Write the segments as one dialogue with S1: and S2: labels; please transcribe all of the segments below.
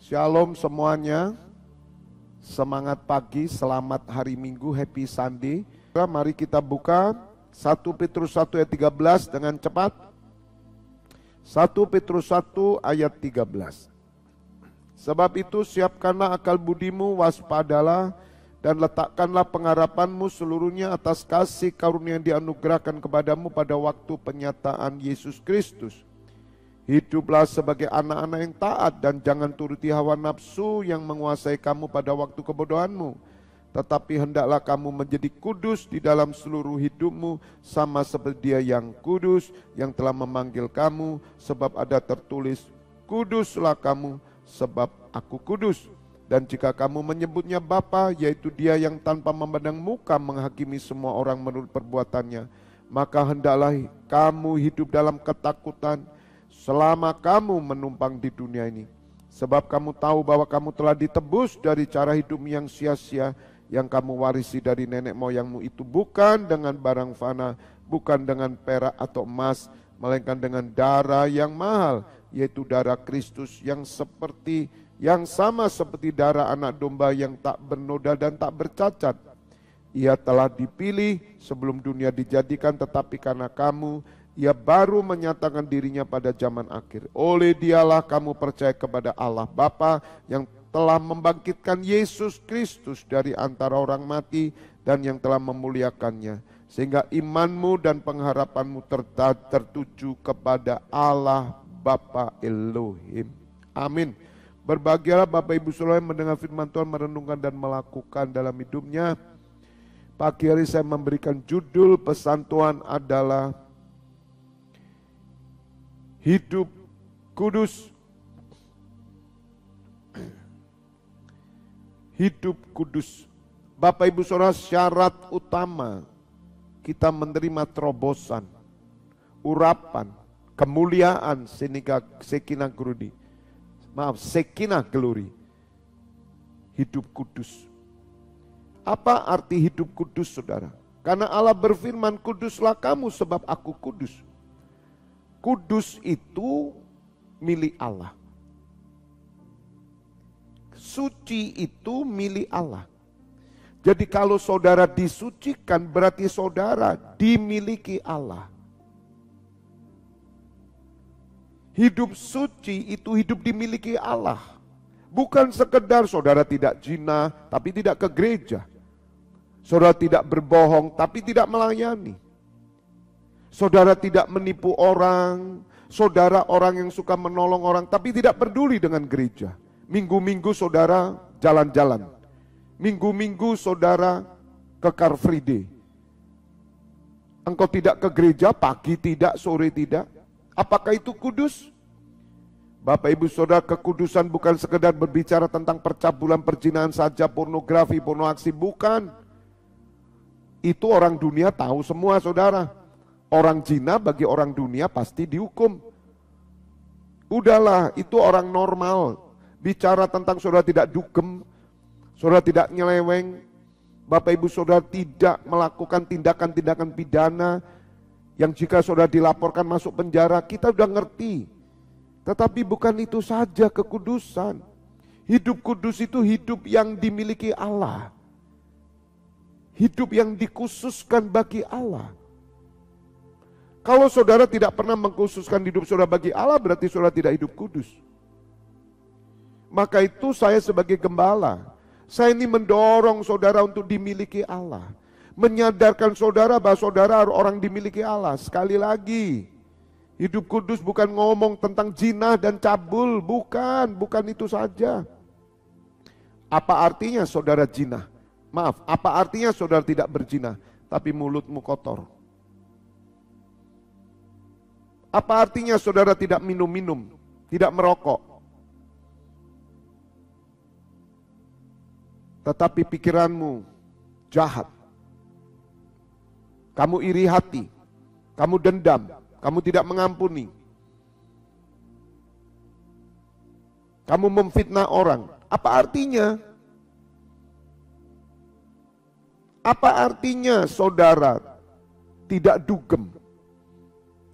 S1: Shalom semuanya, semangat pagi, selamat hari Minggu, happy Sunday. Mari kita buka 1 Petrus 1 ayat 13 dengan cepat. 1 Petrus 1 ayat 13. Sebab itu siapkanlah akal budimu, waspadalah, dan letakkanlah pengharapanmu seluruhnya atas kasih karunia yang dianugerahkan kepadamu pada waktu penyataan Yesus Kristus. Hiduplah sebagai anak-anak yang taat dan jangan turuti hawa nafsu yang menguasai kamu pada waktu kebodohanmu. Tetapi hendaklah kamu menjadi kudus di dalam seluruh hidupmu sama seperti Dia yang kudus yang telah memanggil kamu, sebab ada tertulis, kuduslah kamu sebab aku kudus. Dan jika kamu menyebutnya Bapa, yaitu Dia yang tanpa memandang muka menghakimi semua orang menurut perbuatannya, maka hendaklah kamu hidup dalam ketakutan selama kamu menumpang di dunia ini. Sebab kamu tahu bahwa kamu telah ditebus dari cara hidup yang sia-sia yang kamu warisi dari nenek moyangmu itu, bukan dengan barang fana, bukan dengan perak atau emas, melainkan dengan darah yang mahal, yaitu darah Kristus yang sama seperti darah anak domba yang tak bernoda dan tak bercacat. Ia telah dipilih sebelum dunia dijadikan, tetapi karena kamu, Ia baru menyatakan dirinya pada zaman akhir. Oleh Dialah kamu percaya kepada Allah Bapa yang telah membangkitkan Yesus Kristus dari antara orang mati dan yang telah memuliakannya. Sehingga imanmu dan pengharapanmu tertuju kepada Allah Bapa Elohim. Amin. Berbahagialah Bapak Ibu Saudara yang mendengar firman Tuhan, merenungkan dan melakukan dalam hidupnya. Pagi hari saya memberikan judul pesan Tuhan adalah hidup kudus. Hidup kudus. Bapak Ibu Saudara, syarat utama kita menerima terobosan, urapan, kemuliaan Shekinah glory. Hidup kudus. Apa arti hidup kudus, saudara? Karena Allah berfirman, kuduslah kamu sebab aku kudus. Kudus itu milik Allah. Suci itu milik Allah. Jadi kalau saudara disucikan berarti saudara dimiliki Allah. Hidup suci itu hidup dimiliki Allah. Bukan sekedar saudara tidak zina tapi tidak ke gereja. Saudara tidak berbohong tapi tidak melayani. Saudara tidak menipu orang, saudara orang yang suka menolong orang tapi tidak peduli dengan gereja. Minggu-minggu saudara jalan-jalan. Minggu-minggu saudara ke Car Free Day. Engkau tidak ke gereja, pagi tidak, sore tidak. Apakah itu kudus? Bapak Ibu Saudara, kekudusan bukan sekedar berbicara tentang percabulan, perzinahan saja, pornografi, pornoaksi, bukan. Itu orang dunia tahu semua, saudara. Orang zina bagi orang dunia pasti dihukum. Udahlah, itu orang normal. Bicara tentang saudara tidak dugem, saudara tidak nyeleweng, Bapak Ibu Saudara tidak melakukan tindakan-tindakan pidana yang jika saudara dilaporkan masuk penjara, kita udah ngerti. Tetapi bukan itu saja kekudusan. Hidup kudus itu hidup yang dimiliki Allah. Hidup yang dikhususkan bagi Allah. Kalau saudara tidak pernah mengkhususkan hidup saudara bagi Allah, berarti saudara tidak hidup kudus. Maka itu saya sebagai gembala, saya ini mendorong saudara untuk dimiliki Allah. Menyadarkan saudara bahwa saudara orang dimiliki Allah. Sekali lagi, hidup kudus bukan ngomong tentang zina dan cabul, bukan itu saja. Apa artinya saudara zina? Maaf, apa artinya saudara tidak berzina, tapi mulutmu kotor? Apa artinya saudara tidak minum-minum, tidak merokok, tetapi pikiranmu jahat? Kamu iri hati, kamu dendam, kamu tidak mengampuni, kamu memfitnah orang. Apa artinya? Apa artinya saudara tidak dugem,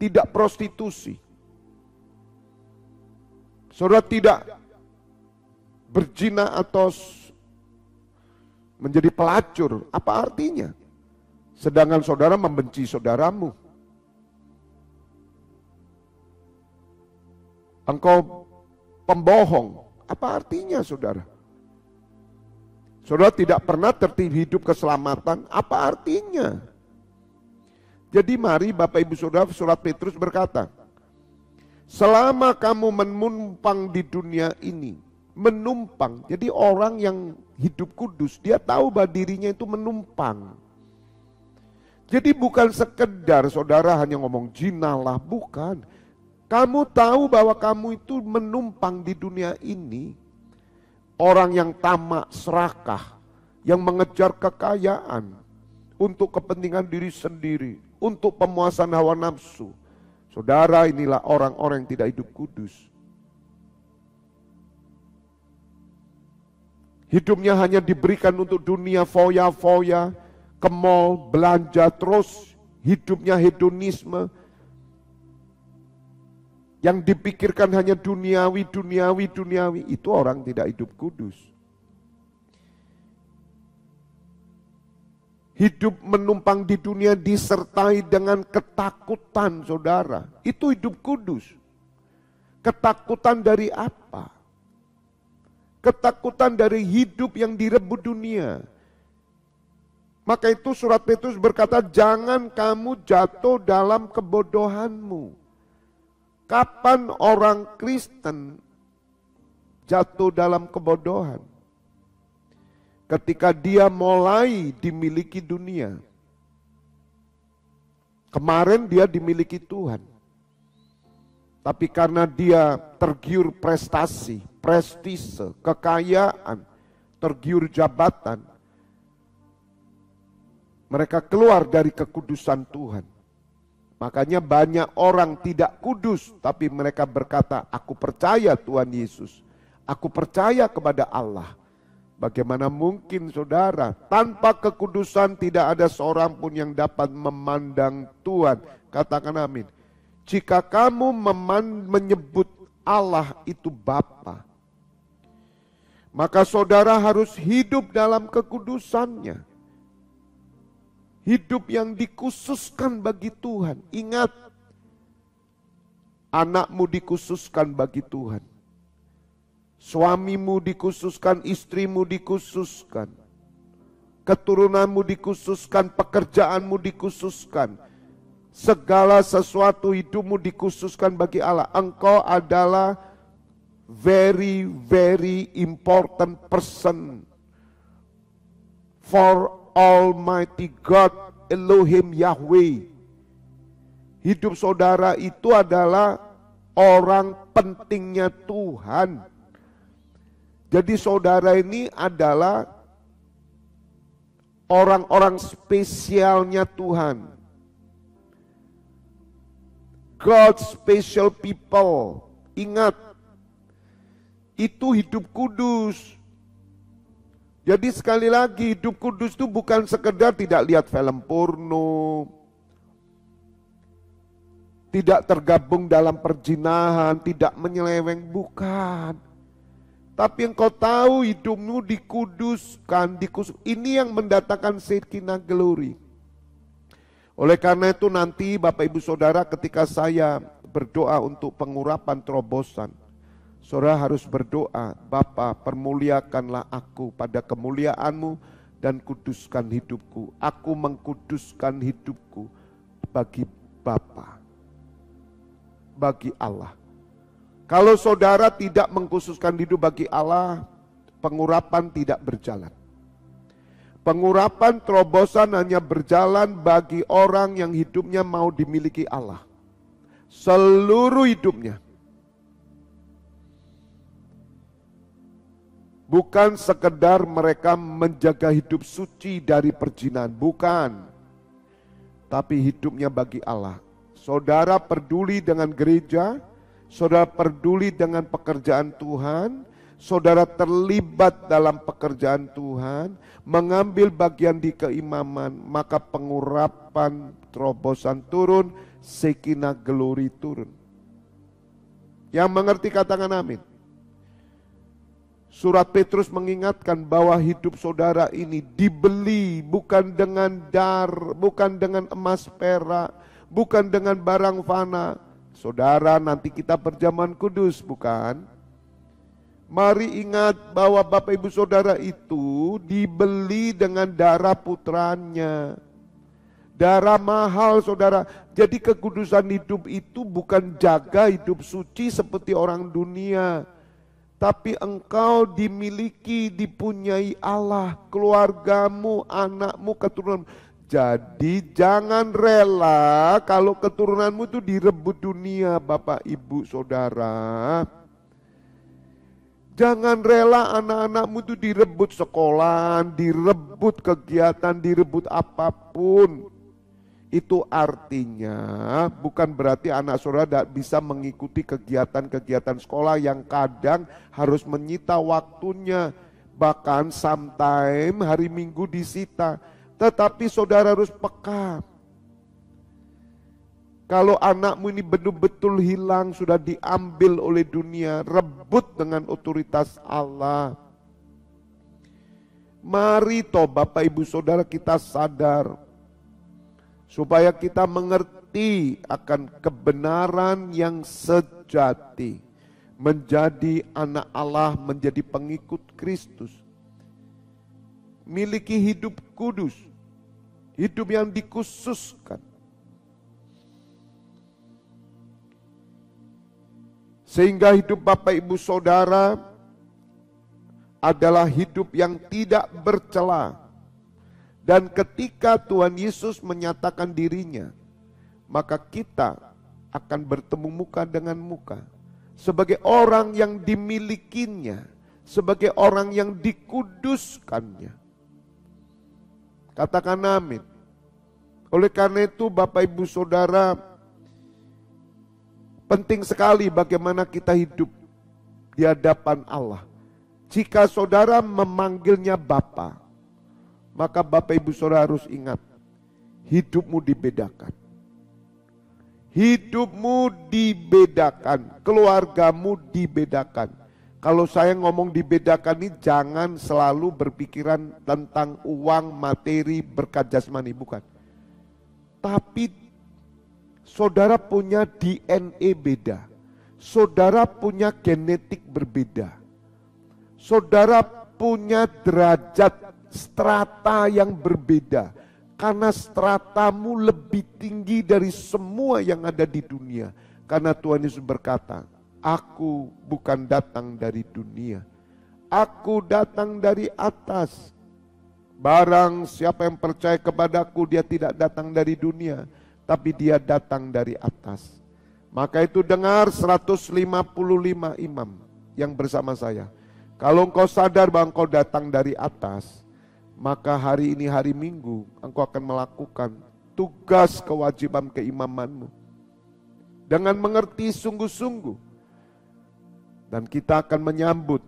S1: tidak prostitusi, saudara tidak berzina atau menjadi pelacur, apa artinya? Sedangkan saudara membenci saudaramu. Engkau pembohong, apa artinya saudara? Saudara tidak pernah tertib hidup keselamatan, apa artinya? Jadi mari Bapak Ibu Saudara, surat Petrus berkata, selama kamu menumpang di dunia ini, menumpang, jadi orang yang hidup kudus, dia tahu bahwa dirinya itu menumpang. Jadi bukan sekedar saudara hanya ngomong jinalah, bukan. Kamu tahu bahwa kamu itu menumpang di dunia ini. Orang yang tamak, serakah, yang mengejar kekayaan untuk kepentingan diri sendiri, untuk pemuasan hawa nafsu. Saudara, inilah orang-orang yang tidak hidup kudus. Hidupnya hanya diberikan untuk dunia, foya-foya, ke mall, belanja terus, hidupnya hedonisme. Yang dipikirkan hanya duniawi, itu orang tidak hidup kudus. Hidup menumpang di dunia disertai dengan ketakutan, saudara. Itu hidup kudus. Ketakutan dari apa? Ketakutan dari hidup yang direbut dunia. Maka itu surat Petrus berkata, jangan kamu jatuh dalam kebodohanmu. Kapan orang Kristen jatuh dalam kebodohan? Ketika dia mulai dimiliki dunia. Kemarin dia dimiliki Tuhan. Tapi karena dia tergiur prestasi, prestise, kekayaan, tergiur jabatan, mereka keluar dari kekudusan Tuhan. Makanya banyak orang tidak kudus, tapi mereka berkata, aku percaya Tuhan Yesus. Aku percaya kepada Allah. Bagaimana mungkin saudara, tanpa kekudusan tidak ada seorang pun yang dapat memandang Tuhan. Katakan amin. Jika kamu menyebut Allah itu Bapa, maka saudara harus hidup dalam kekudusannya. Hidup yang dikhususkan bagi Tuhan. Ingat, anakmu dikhususkan bagi Tuhan. Suamimu dikhususkan, istrimu dikhususkan. Keturunanmu dikhususkan, pekerjaanmu dikhususkan. Segala sesuatu hidupmu dikhususkan bagi Allah. Engkau adalah very, very important person for Almighty God, Elohim Yahweh. Hidup saudara itu adalah orang pentingnya Tuhan. Jadi saudara ini adalah orang-orang spesialnya Tuhan. God special people. Ingat, itu hidup kudus. Jadi sekali lagi hidup kudus itu bukan sekedar tidak lihat film porno, tidak tergabung dalam perzinahan, tidak menyeleweng, bukan. Tapi engkau tahu hidupmu dikuduskan, ini yang mendatangkan Shekinah glory. Oleh karena itu nanti Bapak Ibu Saudara ketika saya berdoa untuk pengurapan terobosan, saudara harus berdoa, Bapa permuliakanlah aku pada kemuliaan-Mu dan kuduskan hidupku. Aku mengkuduskan hidupku bagi Bapa, bagi Allah. Kalau saudara tidak mengkhususkan hidup bagi Allah, pengurapan tidak berjalan. Pengurapan terobosan hanya berjalan bagi orang yang hidupnya mau dimiliki Allah. Seluruh hidupnya. Bukan sekedar mereka menjaga hidup suci dari perzinahan, bukan. Tapi hidupnya bagi Allah. Saudara peduli dengan gereja, saudara peduli dengan pekerjaan Tuhan, saudara terlibat dalam pekerjaan Tuhan, mengambil bagian di keimaman, maka pengurapan terobosan turun, Shekinah glory turun. Yang mengerti katakan amin. Surat Petrus mengingatkan bahwa hidup saudara ini dibeli bukan dengan bukan dengan emas perak, bukan dengan barang fana. Saudara, nanti kita perjamuan kudus, bukan? Mari ingat bahwa Bapak Ibu Saudara itu dibeli dengan darah putranya. Darah mahal, saudara. Jadi kekudusan hidup itu bukan jaga hidup suci seperti orang dunia. Tapi engkau dimiliki, dipunyai Allah, keluargamu, anakmu, keturunanmu. Jadi jangan rela kalau keturunanmu itu direbut dunia, Bapak Ibu Saudara. Jangan rela anak-anakmu itu direbut sekolah, direbut kegiatan, direbut apapun. Itu artinya bukan berarti anak saudara tidak bisa mengikuti kegiatan-kegiatan sekolah yang kadang harus menyita waktunya. Bahkan sometimes hari Minggu disita. Tetapi saudara harus peka. Kalau anakmu ini betul-betul hilang, sudah diambil oleh dunia, rebut dengan otoritas Allah. Mari toh Bapak Ibu Saudara kita sadar. Supaya kita mengerti akan kebenaran yang sejati. Menjadi anak Allah, menjadi pengikut Kristus. Miliki hidup kudus. Hidup yang dikhususkan. Sehingga hidup Bapak Ibu Saudara adalah hidup yang tidak bercela. Dan ketika Tuhan Yesus menyatakan dirinya, maka kita akan bertemu muka dengan muka. Sebagai orang yang dimilikinya, sebagai orang yang dikuduskannya. Katakan amin. Oleh karena itu Bapak Ibu Saudara, penting sekali bagaimana kita hidup di hadapan Allah. Jika saudara memanggilnya Bapa, maka Bapak Ibu Saudara harus ingat, hidupmu dibedakan. Hidupmu dibedakan, keluargamu dibedakan. Kalau saya ngomong dibedakan ini jangan selalu berpikiran tentang uang, materi, berkat jasmani, bukan. Tapi saudara punya DNA beda. Saudara punya genetik berbeda. Saudara punya derajat strata yang berbeda. Karena stratamu lebih tinggi dari semua yang ada di dunia. Karena Tuhan Yesus berkata, aku bukan datang dari dunia. Aku datang dari atas. Barang siapa yang percaya kepadaku, dia tidak datang dari dunia, tapi dia datang dari atas. Maka itu dengar 155 imam yang bersama saya. Kalau engkau sadar bahwa engkau datang dari atas, maka hari ini hari Minggu engkau akan melakukan tugas kewajiban keimamanmu dengan mengerti sungguh-sungguh. Dan kita akan menyambut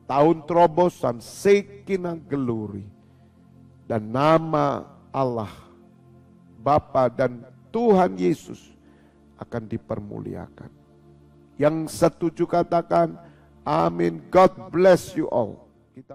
S1: tahun terobosan Shekinah Glory. Dan nama Allah, Bapa dan Tuhan Yesus akan dipermuliakan. Yang setuju katakan, amin. God bless you all. Kita